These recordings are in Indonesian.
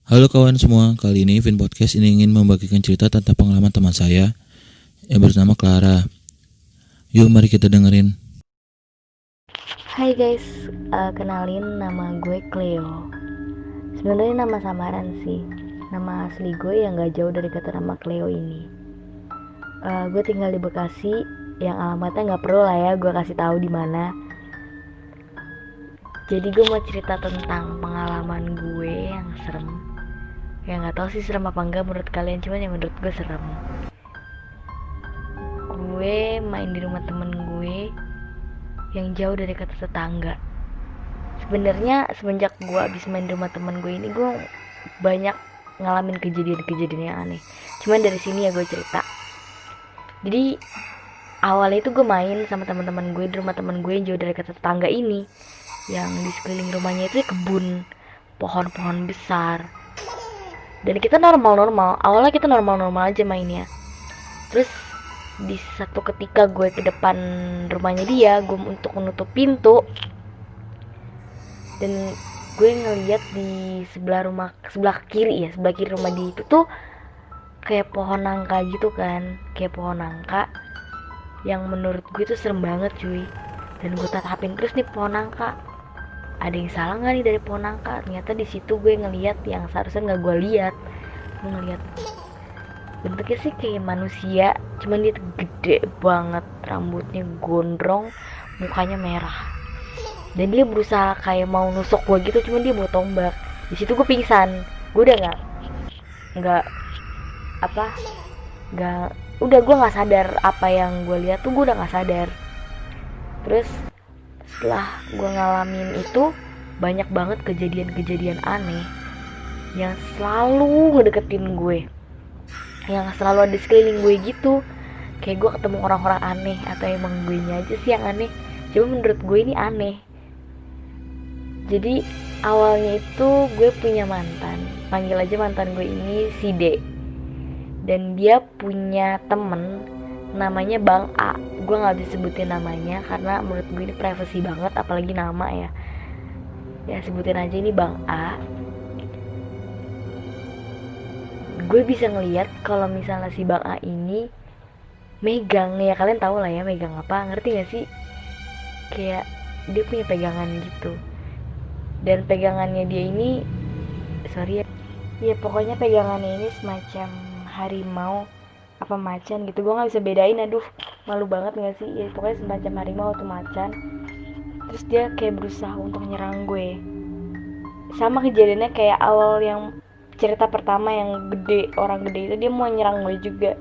Halo kawan semua, kali ini Vin Podcast ini ingin membagikan cerita tentang pengalaman teman saya yang bernama Clara. Yuk mari kita dengerin. Hai guys, kenalin nama gue Cleo. Sebenarnya nama samaran sih. Nama asli gue yang gak jauh dari kata nama Cleo ini. Gue tinggal di Bekasi, yang alamatnya nggak perlu lah ya gue kasih tahu di mana. Jadi gue mau cerita tentang pengalaman gue yang serem. Ya nggak tahu sih serem apa enggak menurut kalian, cuman yang menurut gue serem. Gue main di rumah temen gue yang jauh dari kata tetangga. Sebenarnya semenjak gue abis main di rumah temen gue ini, gue banyak ngalamin kejadian-kejadian yang aneh. Cuman dari sini ya gue cerita. Jadi awalnya itu gue main sama teman-teman gue di rumah teman gue yang jauh dari kata tetangga ini, yang di sekeliling rumahnya itu kebun, pohon-pohon besar. Dan kita normal-normal. Awalnya kita normal-normal aja mainnya. Terus di satu ketika gue ke depan rumahnya dia, gue untuk menutup pintu, dan gue ngeliat di sebelah kiri ya, sebelah kiri rumah dia itu tuh kayak pohon nangka gitu kan, kayak pohon nangka yang menurut gue tuh serem banget cuy. Dan gue tatapin terus nih pohon nangka, ada yang salah nggak nih dari pohon nangka. Ternyata di situ gue ngeliat yang seharusnya nggak gue lihat. Gue ngeliat bentuknya sih kayak manusia, cuman dia tuh gede banget, rambutnya gondrong, mukanya merah, dan dia berusaha kayak mau nusuk gue gitu, cuman dia bawa tombak. Di situ gue pingsan. Gue udah nggak apa nggak udah gue nggak sadar apa yang gue lihat tuh, gue udah nggak sadar. Terus setelah gue ngalamin itu, banyak banget kejadian-kejadian aneh yang selalu ngedeketin gue, yang selalu ada di sekeliling gue gitu. Kayak gue ketemu orang-orang aneh, atau emang gue nya aja sih yang aneh, cuma menurut gue ini aneh. Jadi awalnya itu gue punya mantan, panggil aja mantan gue ini si D, dan dia punya temen namanya Bang A. Gue nggak bisa sebutin namanya karena menurut gue ini privacy banget, apalagi nama ya. Ya sebutin aja ini Bang A. Gue bisa ngeliat kalau misalnya si Bang A ini megang, ya kalian tau lah ya megang apa, ngerti gak sih? Kayak dia punya pegangan gitu, dan pegangannya dia ini, sorry ya, ya pokoknya pegangannya ini semacam harimau apa macan gitu, gue nggak bisa bedain, aduh malu banget nggak sih, ya pokoknya semacam harimau atau macan. Terus dia kayak berusaha untuk nyerang gue, sama kejadiannya kayak awal yang cerita pertama yang gede, orang gede itu dia mau nyerang gue juga.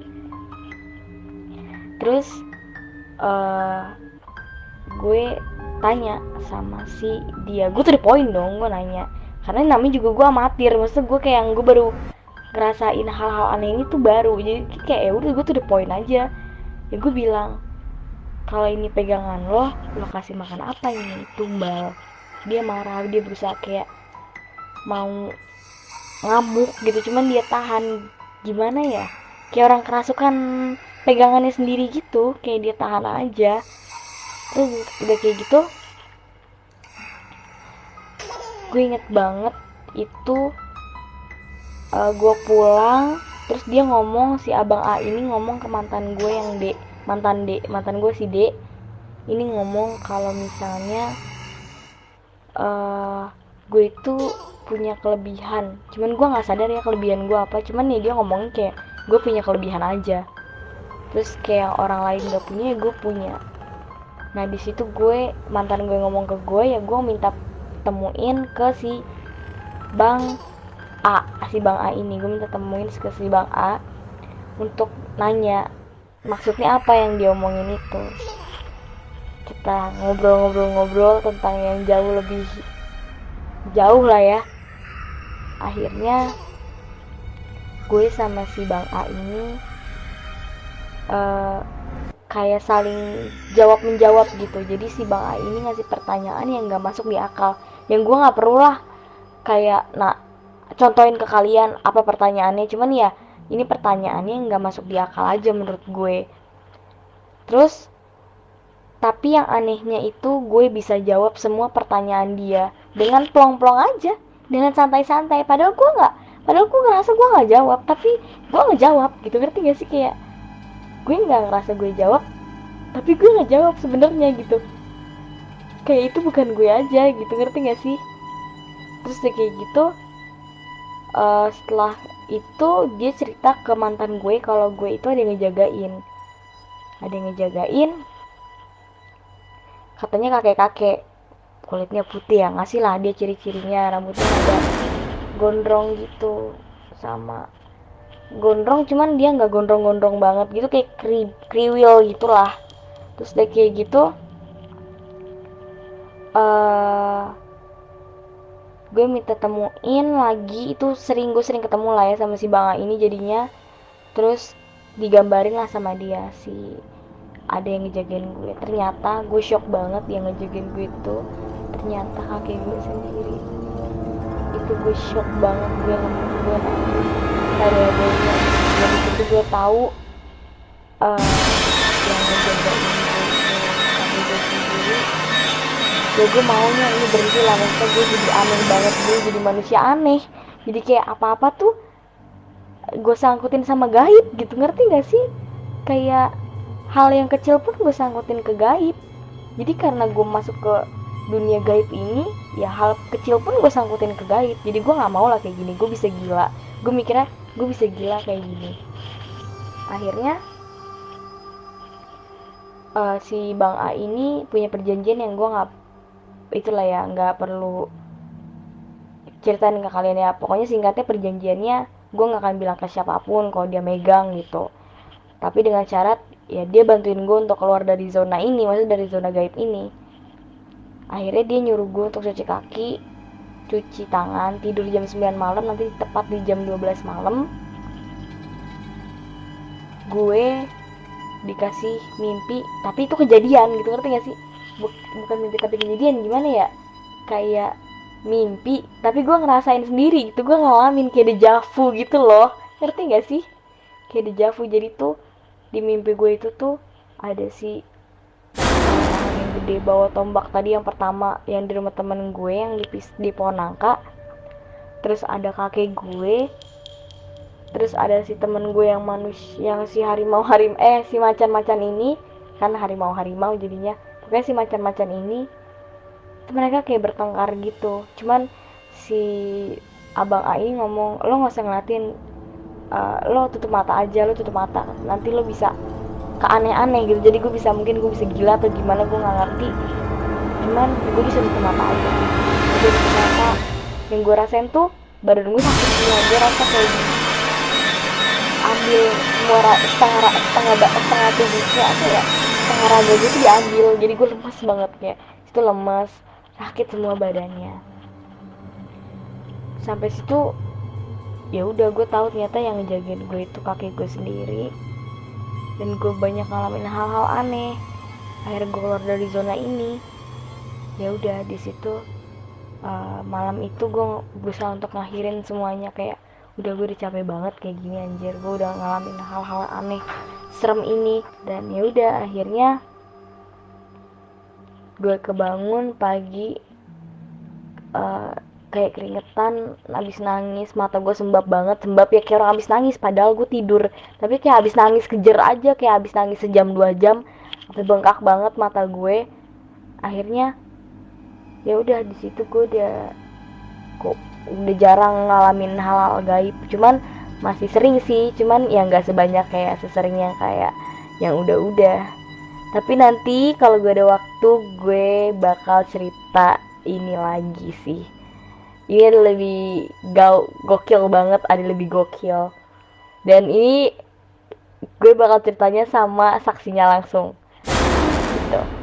Terus uh, gue tanya sama si dia, gue tuh the point dong, gue nanya karena namanya juga gue amatir, maksudnya gue kayak yang gue baru ngerasain hal-hal aneh ini tuh baru, jadi kayak ya udah gue tuh the point aja. Ya gue bilang, kalau ini pegangan lo kasih makan apa ini, tumbal. Dia marah, dia berusaha kayak mau ngamuk gitu, cuman dia tahan. Gimana ya, kayak orang kerasukan pegangannya sendiri gitu, kayak dia tahan aja. Terus udah kayak gitu, gue inget banget itu, gue pulang, terus dia ngomong, si abang A ini ngomong ke mantan gue yang D, mantan gue si D ini ngomong kalau misalnya uh, gue itu punya kelebihan, cuman gue nggak sadar ya kelebihan gue apa, cuman nih dia ngomongin kayak gue punya kelebihan aja, terus kayak orang lain gak punya ya gue punya. Nah di situ gue, mantan gue ngomong ke gue, ya gue minta temuin ke si bang A, si bang A ini gue minta temuin ke si bang A untuk nanya maksudnya apa yang dia omongin itu. Kita ngobrol-ngobrol-ngobrol tentang yang jauh lebih jauh lah ya. Akhirnya gue sama si bang A ini uh, kayak saling jawab menjawab gitu. Jadi si bang A ini ngasih pertanyaan yang gak masuk di akal, yang gue gak perlu lah kayak contohin ke kalian apa pertanyaannya, cuman ya ini pertanyaannya yang gak masuk di akal aja menurut gue. Terus tapi yang anehnya itu gue bisa jawab semua pertanyaan dia dengan plong-plong aja, dengan santai-santai, padahal gue padahal gue ngerasa gue nggak jawab, tapi gue ngejawab gitu, ngerti gak sih? Kayak gue nggak ngerasa gue jawab tapi gue nggak jawab sebenarnya gitu, kayak itu bukan gue aja gitu, ngerti gak sih? Terus dia kayak gitu, setelah itu dia cerita ke mantan gue kalau gue itu ada yang ngejagain katanya kakek-kakek kulitnya putih, ya ngasih lah dia ciri-cirinya, rambutnya ada gondrong gitu, sama gondrong cuman dia nggak gondrong-gondrong banget gitu, kayak kriwil gitulah. Terus dia kayak gitu, eh gue minta temuin lagi, itu gue sering ketemu lah ya sama si Bang A ini jadinya. Terus digambarin lah sama dia si ada yang ngejagain gue, ternyata gue shock banget yang ngejagain gue itu ternyata kakek gue sendiri. Itu gue shock banget, gue nangis ada-adanya. Dari situ gue tahu yang ngejagain gue itu kakek gue sendiri. Ya gue maunya ini berhenti lah, maksudnya gue jadi aneh banget, gue jadi manusia aneh, jadi kayak apa-apa tuh gue sangkutin sama gaib gitu, ngerti gak sih? Kayak hal yang kecil pun gue sangkutin ke gaib. Jadi karena gue masuk ke dunia gaib ini, ya hal kecil pun gue sangkutin ke gaib. Jadi gue nggak mau lah kayak gini, gue bisa gila, gue mikirnya gue bisa gila kayak gini. Akhirnya si Bang A ini punya perjanjian yang gue nggak, itulah ya, nggak perlu ceritain ke kalian ya. Pokoknya singkatnya perjanjiannya, gue nggak akan bilang ke siapapun kalau dia megang gitu, tapi dengan syarat ya dia bantuin gue untuk keluar dari zona ini, maksudnya dari zona gaib ini. Akhirnya dia nyuruh gue untuk cuci kaki, cuci tangan, tidur jam 9 malam, nanti tepat di jam 12 malam gue dikasih mimpi, tapi itu kejadian gitu, ngerti gak sih? Bukan mimpi tapi kejadian, gimana ya, kayak mimpi tapi gue ngerasain sendiri gitu, gue ngalamin kayak dejavu gitu loh, ngerti gak sih? Kayak dejavu. Jadi tuh di mimpi gue itu tuh ada si orang yang gede bawa tombak tadi yang pertama yang di rumah temen gue yang di pohon nangka. Terus ada kakek gue, terus ada si temen gue yang yang si si macan-macan ini, kan harimau jadinya, pokoknya si macan-macan ini tuh mereka kayak bertengkar gitu. Cuman si abang A ini ngomong, lo nggak usah ngeliatin, lo tutup mata aja, lo tutup mata, nanti lo bisa ke aneh-aneh gitu. Jadi mungkin gue bisa gila atau gimana, gue nggak ngerti, cuman gue bisa tutup mata aja. Gue tutup mata, yang gue rasain tuh badan gue sakit semua, gue rasa kayak ambil semua setengah tubuhnya, apa ya, setengah raga gue tuh diambil. Jadi gue lemas banget, kayak itu lemas, sakit semua badannya. Sampai situ ya udah, gue tahu ternyata yang ngejagain gue itu kakek gue sendiri, dan gue banyak ngalamin hal-hal aneh. Akhirnya gue keluar dari zona ini. Ya udah di situ malam itu gue berusaha untuk ngakhirin semuanya, kayak udah gue udah capek banget kayak gini, anjir gue udah ngalamin hal-hal aneh serem ini. Dan ya udah akhirnya gue kebangun pagi, kayak keringetan, abis nangis, mata gue sembab ya, kayak orang abis nangis padahal gue tidur, tapi kayak abis nangis kejer aja, kayak abis nangis sejam 2 jam, sampai bengkak banget mata gue. Akhirnya ya udah di situ gue udah jarang ngalamin hal-hal gaib, cuman masih sering sih, cuman ya nggak sebanyak kayak sesering yang kayak yang udah. Tapi nanti kalau gue ada waktu gue bakal cerita ini lagi sih. Ini lebih gokil banget, ada lebih gokil. Dan ini gue bakal ceritanya sama saksinya langsung gitu.